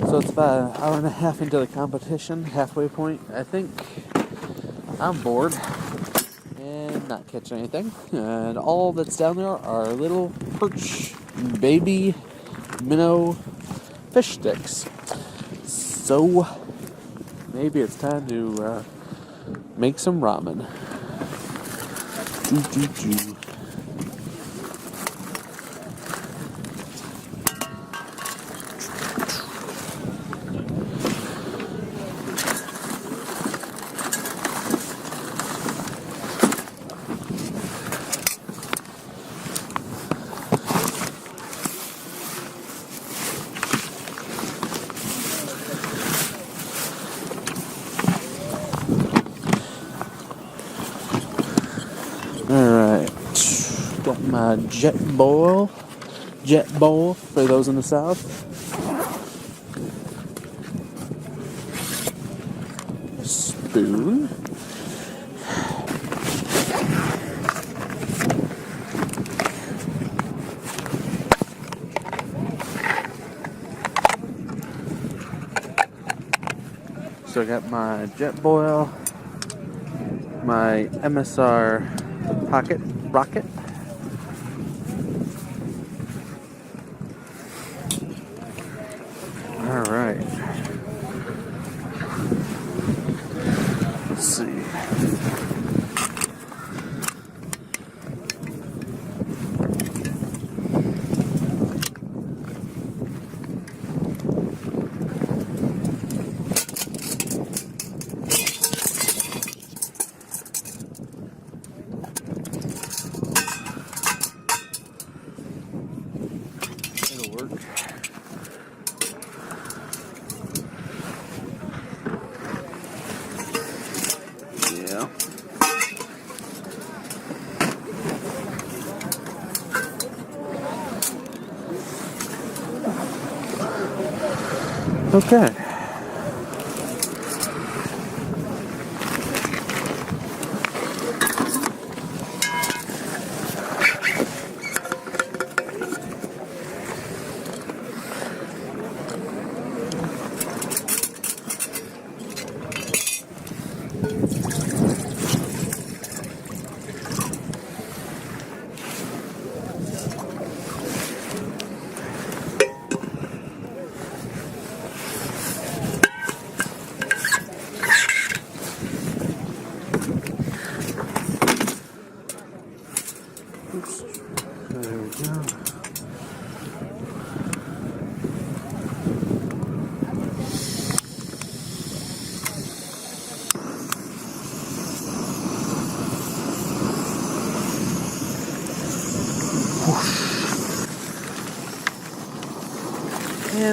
So it's about an hour and a half into the competition, halfway point. I think I'm bored and not catching anything. And all that's down there are little perch baby minnow fish sticks. So maybe it's time to make some ramen. Doo-doo-doo. Alright, got my jet bowl for those in the south. A spoon. So I got my jet boil, my MSR pocket rocket, all right. Let's see. Okay.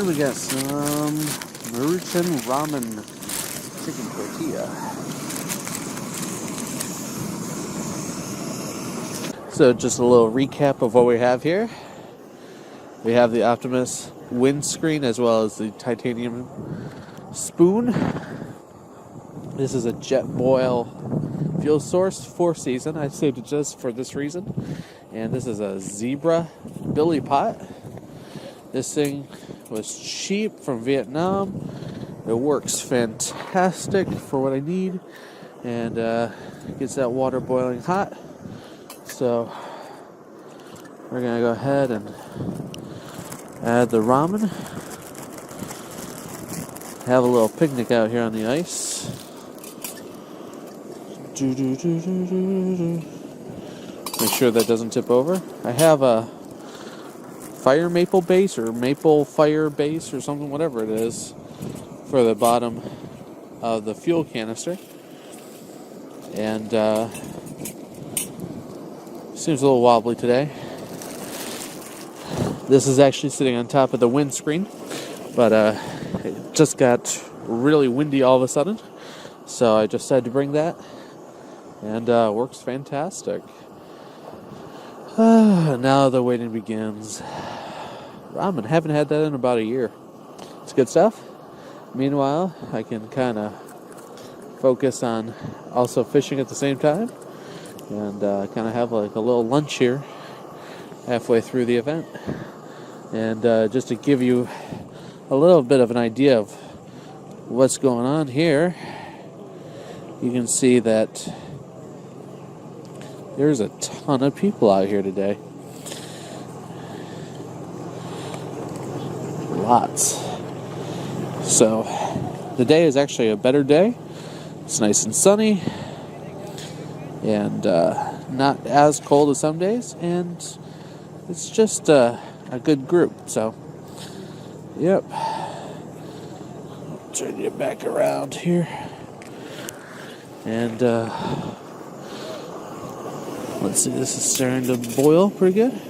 here we got some Maruchan ramen chicken tortilla. So just a little recap of what we have here. We have the Optimus windscreen as well as the titanium spoon. This is a jet boil fuel source, 4-season. I saved it just for this reason. And this is a Zebra billy pot. This thing was cheap from Vietnam. It works fantastic for what I need, and gets that water boiling hot. So we're gonna go ahead and add the ramen. Have a little picnic out here on the ice. Make sure that doesn't tip over. I have a fire maple base or maple fire base or something, whatever it is, for the bottom of the fuel canister. And seems a little wobbly today. This is actually sitting on top of the windscreen, but it just got really windy all of a sudden, so I just decided to bring that, and works fantastic. Now the waiting begins. Ramen, haven't had that in about a year. It's good stuff. Meanwhile, I can kind of focus on also fishing at the same time, and kind of have like a little lunch here halfway through the event. And just to give you a little bit of an idea of what's going on here, you can see that there's a ton of people out here today. Lots. So the day is actually a better day. It's nice and sunny, and not as cold as some days, and it's just a good group. So yep, turn you back around here, and let's see, this is starting to boil pretty good.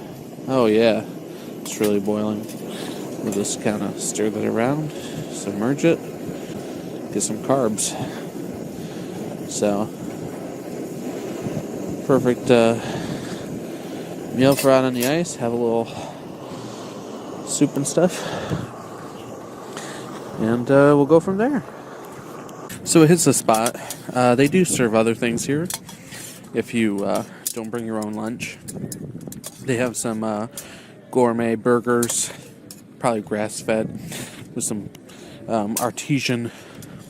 Oh yeah, it's really boiling. We'll just kind of stir that around, submerge it, get some carbs. So, perfect meal for out on the ice. Have a little soup and stuff, and we'll go from there. So it hits the spot. They do serve other things here if you don't bring your own lunch. They have some gourmet burgers, probably grass-fed, with some artesian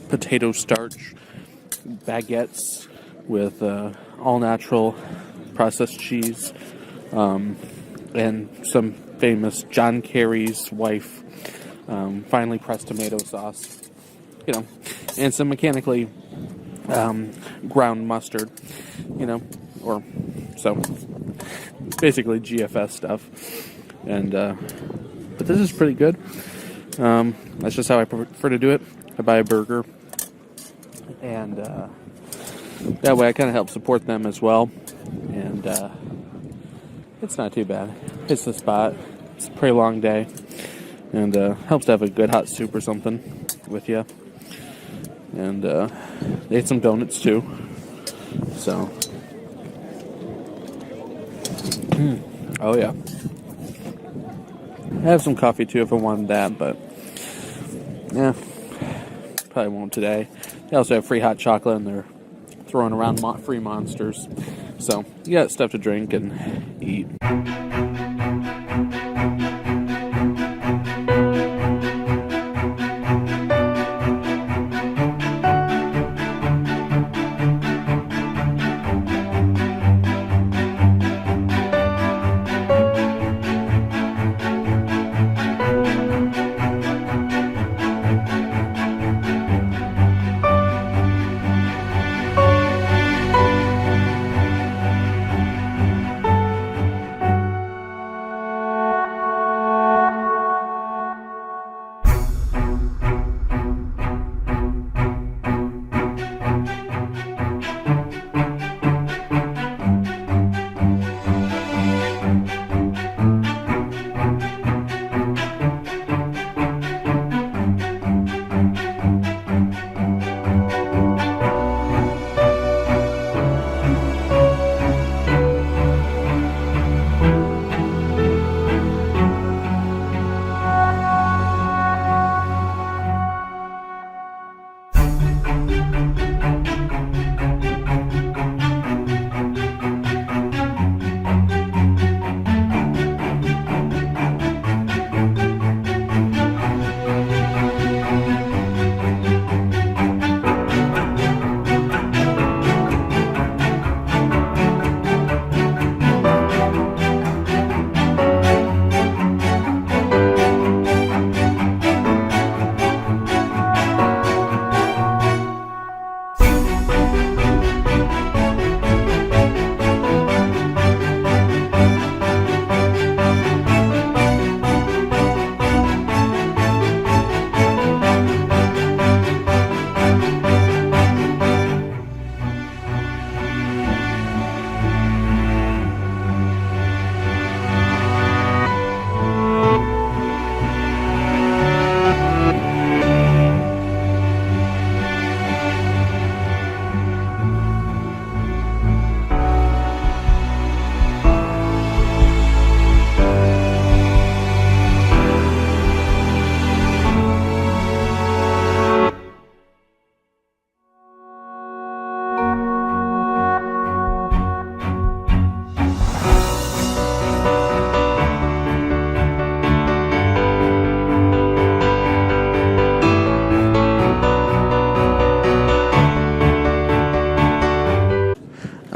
potato starch, baguettes with all-natural processed cheese, and some famous John Kerry's wife finely pressed tomato sauce, and some mechanically ground mustard, or so basically GFS stuff. And but this is pretty good. That's just how I prefer to do it. I buy a burger, and that way I kind of help support them as well. And it's not too bad. Hits the spot. It's a pretty long day, and helps to have a good hot soup or something with you. And they ate some donuts too. So, oh yeah. I have some coffee too if I wanted that, but yeah, probably won't today. They also have free hot chocolate, and they're throwing around free monsters. So you got stuff to drink and eat.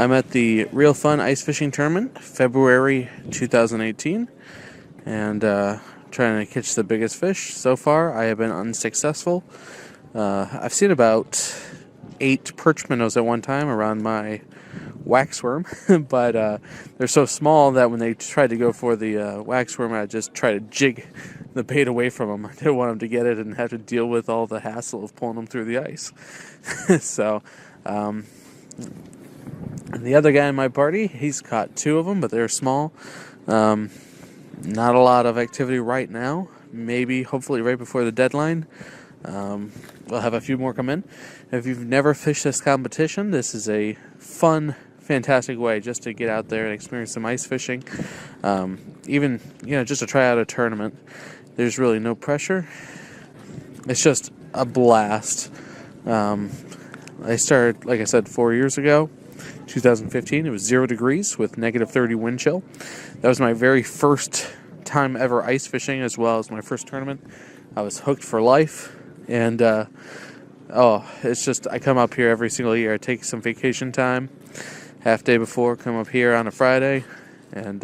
I'm at the Real Fun Ice Fishing Tournament, February 2018, and trying to catch the biggest fish. So far, I have been unsuccessful. I've seen about 8 perch minnows at one time around my waxworm, but they're so small that when they tried to go for the waxworm, I just try to jig the bait away from them. I didn't want them to get it and have to deal with all the hassle of pulling them through the ice. So, and the other guy in my party, he's caught 2 of them, but they're small. Not a lot of activity right now. Maybe, hopefully, right before the deadline, we'll have a few more come in. If you've never fished this competition, this is a fun, fantastic way just to get out there and experience some ice fishing. Even, just to try out a tournament. There's really no pressure. It's just a blast. I started, like I said, 4 years ago. 2015, it was 0 degrees with negative 30 wind chill. That was my very first time ever ice fishing, as well as my first tournament. I was hooked for life, and it's just, I come up here every single year. I take some vacation time, half day before, come up here on a Friday, and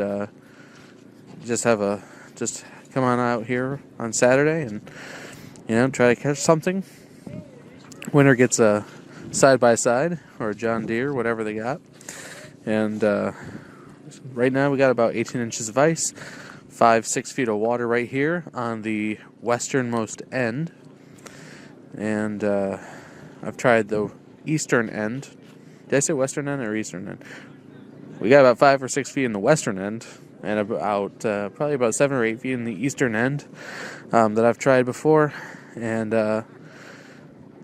just come on out here on Saturday and try to catch something. Winner gets a side-by-side or a John Deere, whatever they got. And right now we got about 18 inches of ice, 5-6 feet of water right here on the westernmost end. And I've tried the eastern end. Did I say western end or eastern end? We got about 5 or 6 feet in the western end, and about probably about 7 or 8 feet in the eastern end that I've tried before. And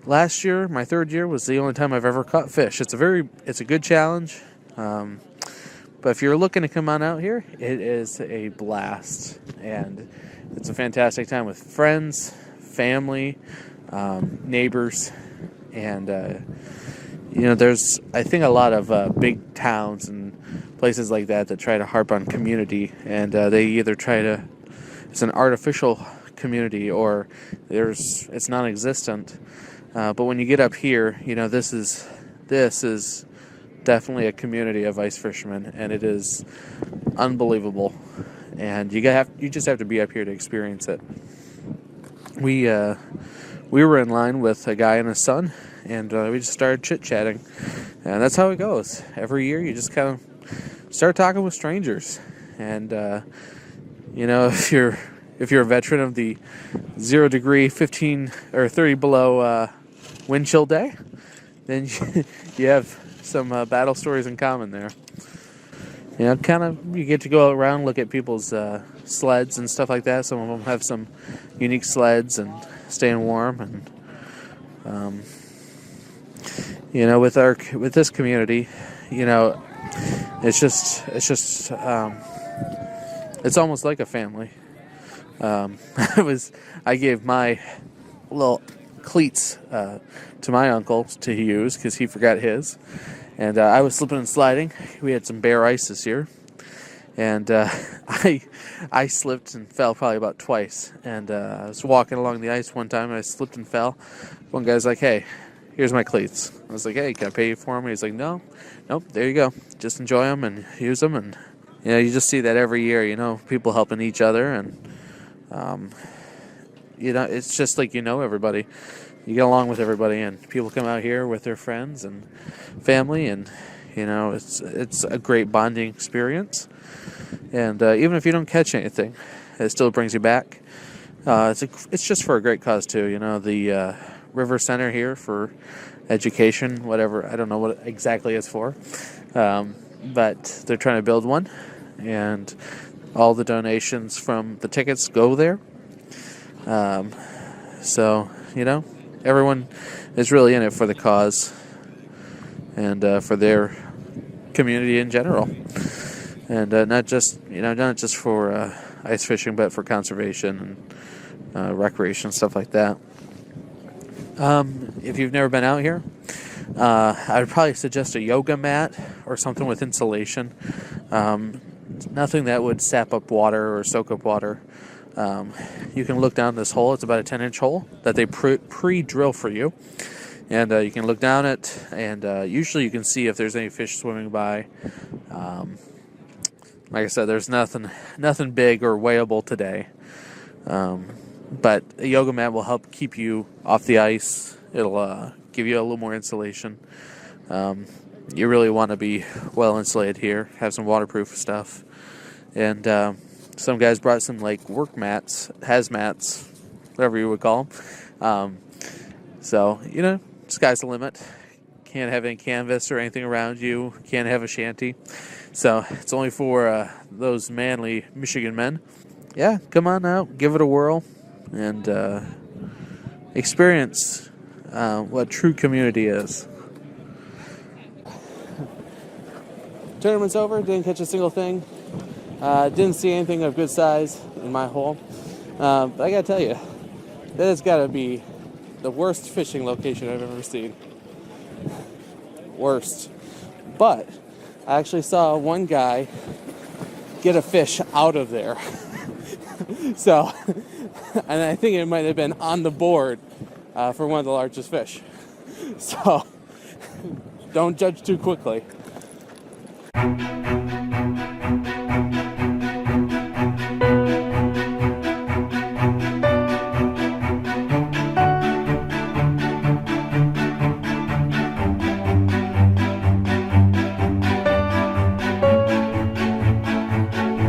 last year, my 3rd year, was the only time I've ever caught fish. It's a good challenge, but if you're looking to come on out here, it is a blast, and it's a fantastic time with friends, family, neighbors, and there's, I think, a lot of big towns and places like that try to harp on community, and they either it's an artificial community or it's non-existent. But when you get up here, this is definitely a community of ice fishermen, and it is unbelievable. And you just have to be up here to experience it. We were in line with a guy and his son, and we just started chit-chatting, and that's how it goes. Every year, you just kind of start talking with strangers, and if you're a veteran of the 0 degree, 15 or 30 below wind chill day, then you have some battle stories in common there. You get to go around, look at people's sleds and stuff like that. Some of them have some unique sleds and staying warm, and with this community, it's almost like a family. I gave my little cleats to my uncle to use because he forgot his. And I was slipping and sliding. We had some bare ice this year. And I slipped and fell probably about twice. And I was walking along the ice one time, and I slipped and fell. One guy's like, "Hey, here's my cleats." I was like, "Hey, can I pay you for them?" He's like, "No, nope, there you go. Just enjoy them and use them." And, you just see that every year, people helping each other. And, it's just like everybody. You get along with everybody, and people come out here with their friends and family, and, it's a great bonding experience. And even if you don't catch anything, it still brings you back. It's just for a great cause too. The River Center here for education, whatever. I don't know what exactly it's for, but they're trying to build one, and all the donations from the tickets go there. So everyone is really in it for the cause and for their community in general. And not just for ice fishing, but for conservation and recreation, stuff like that. If you've never been out here, I would probably suggest a yoga mat or something with insulation. Nothing that would sap up water or soak up water. You can look down this hole. It's about a 10-inch hole that they pre-drill for you. And you can look down it, and usually you can see if there's any fish swimming by. Like I said, there's nothing big or weighable today. But a yoga mat will help keep you off the ice. It'll give you a little more insulation. You really want to be well insulated here. Have some waterproof stuff. And some guys brought some work mats, hazmats, whatever you would call them. So, sky's the limit. Can't have any canvas or anything around you. Can't have a shanty. So it's only for those manly Michigan men. Yeah, come on out, give it a whirl, and experience what true community is. Tournament's over, didn't catch a single thing. Didn't see anything of good size in my hole. But I gotta tell you, that has gotta be the worst fishing location I've ever seen. Worst. But I actually saw one guy get a fish out of there. So, and I think it might have been on the board for one of the largest fish. So, don't judge too quickly.